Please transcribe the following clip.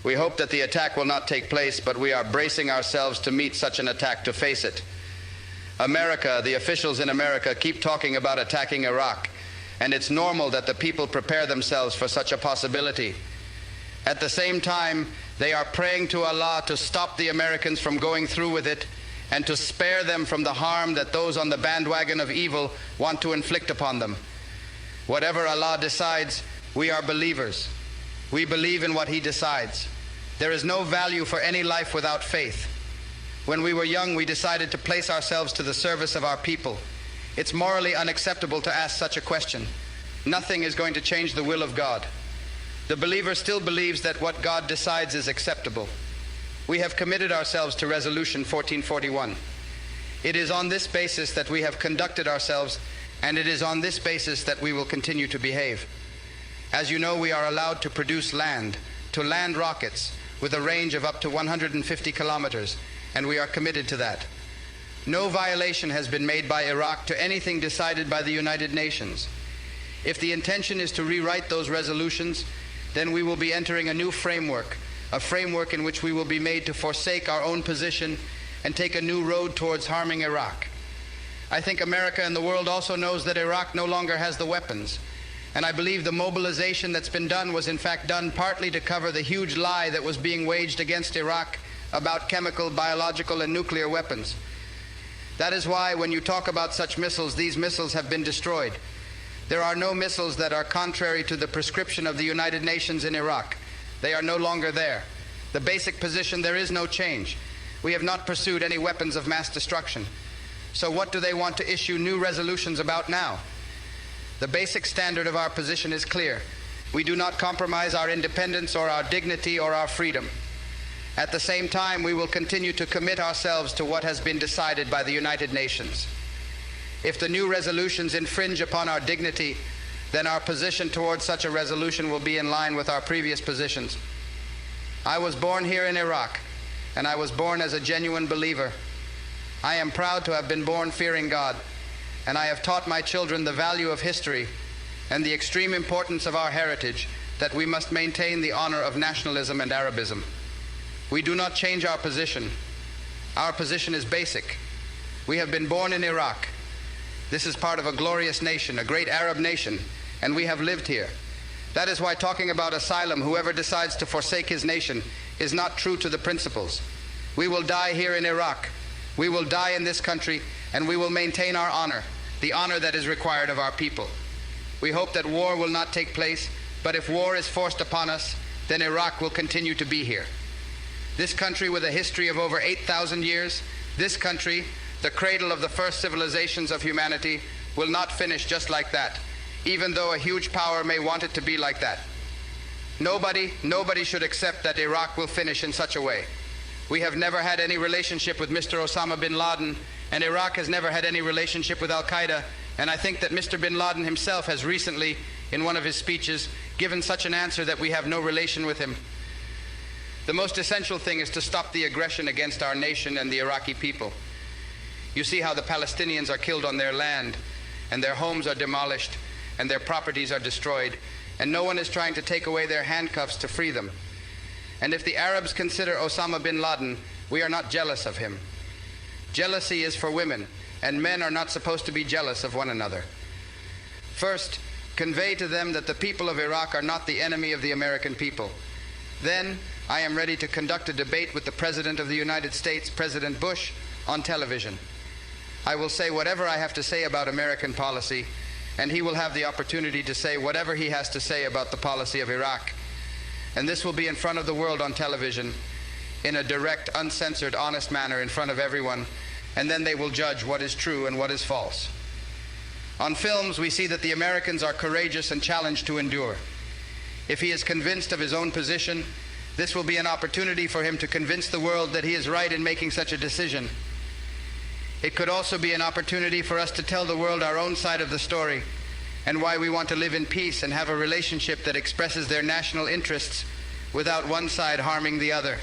We hope that the attack will not take place, but we are bracing ourselves to meet such an attack, to face it. America, the officials in America, keep talking about attacking Iraq, and it's normal that the people prepare themselves for such a possibility. At the same time, they are praying to Allah to stop the Americans from going through with it and to spare them from the harm that those on the bandwagon of evil want to inflict upon them. Whatever Allah decides, we are believers. We believe in what He decides. There is no value for any life without faith. When we were young, we decided to place ourselves to the service of our people. It's morally unacceptable to ask such a question. Nothing is going to change the will of God. The believer still believes that what God decides is acceptable. We have committed ourselves to Resolution 1441. It is on this basis that we have conducted ourselves, and it is on this basis that we will continue to behave. As you know, we are allowed to produce land rockets with a range of up to 150 kilometers, and we are committed to that. No violation has been made by Iraq to anything decided by the United Nations. If the intention is to rewrite those resolutions, then we will be entering a new framework, a framework in which we will be made to forsake our own position and take a new road towards harming Iraq. I think America and the world also knows that Iraq no longer has the weapons. And I believe the mobilization that's been done was in fact done partly to cover the huge lie that was being waged against Iraq about chemical, biological, and nuclear weapons. That is why when you talk about such missiles, these missiles have been destroyed. There are no missiles that are contrary to the prescription of the United Nations in Iraq. They are no longer there. The basic position, there is no change. We have not pursued any weapons of mass destruction. So what do they want to issue new resolutions about now? The basic standard of our position is clear. We do not compromise our independence or our dignity or our freedom. At the same time, we will continue to commit ourselves to what has been decided by the United Nations. If the new resolutions infringe upon our dignity, then our position towards such a resolution will be in line with our previous positions. I was born here in Iraq, and I was born as a genuine believer. I am proud to have been born fearing God, and I have taught my children the value of history and the extreme importance of our heritage, that we must maintain the honor of nationalism and Arabism. We do not change our position. Our position is basic. We have been born in Iraq. This is part of a glorious nation, a great Arab nation, and we have lived here. That is why talking about asylum, whoever decides to forsake his nation, is not true to the principles. We will die here in Iraq. We will die in this country, and we will maintain our honor, the honor that is required of our people. We hope that war will not take place, but if war is forced upon us, then Iraq will continue to be here. This country with a history of over 8,000 years, this country, the cradle of the first civilizations of humanity, will not finish just like that, even though a huge power may want it to be like that. Nobody should accept that Iraq will finish in such a way. We have never had any relationship with Mr. Osama bin Laden, and Iraq has never had any relationship with Al-Qaeda, and I think that Mr. bin Laden himself has recently, in one of his speeches, given such an answer that we have no relation with him. The most essential thing is to stop the aggression against our nation and the Iraqi people. You see how the Palestinians are killed on their land, and their homes are demolished, and their properties are destroyed, and no one is trying to take away their handcuffs to free them. And if the Arabs consider Osama bin Laden, we are not jealous of him. Jealousy is for women, and men are not supposed to be jealous of one another. First, convey to them that the people of Iraq are not the enemy of the American people. Then, I am ready to conduct a debate with the President of the United States, President Bush, on television. I will say whatever I have to say about American policy, and he will have the opportunity to say whatever he has to say about the policy of Iraq. And this will be in front of the world on television, in a direct, uncensored, honest manner in front of everyone, and then they will judge what is true and what is false. On films, we see that the Americans are courageous and challenged to endure. If he is convinced of his own position, this will be an opportunity for him to convince the world that he is right in making such a decision. It could also be an opportunity for us to tell the world our own side of the story and why we want to live in peace and have a relationship that expresses their national interests without one side harming the other.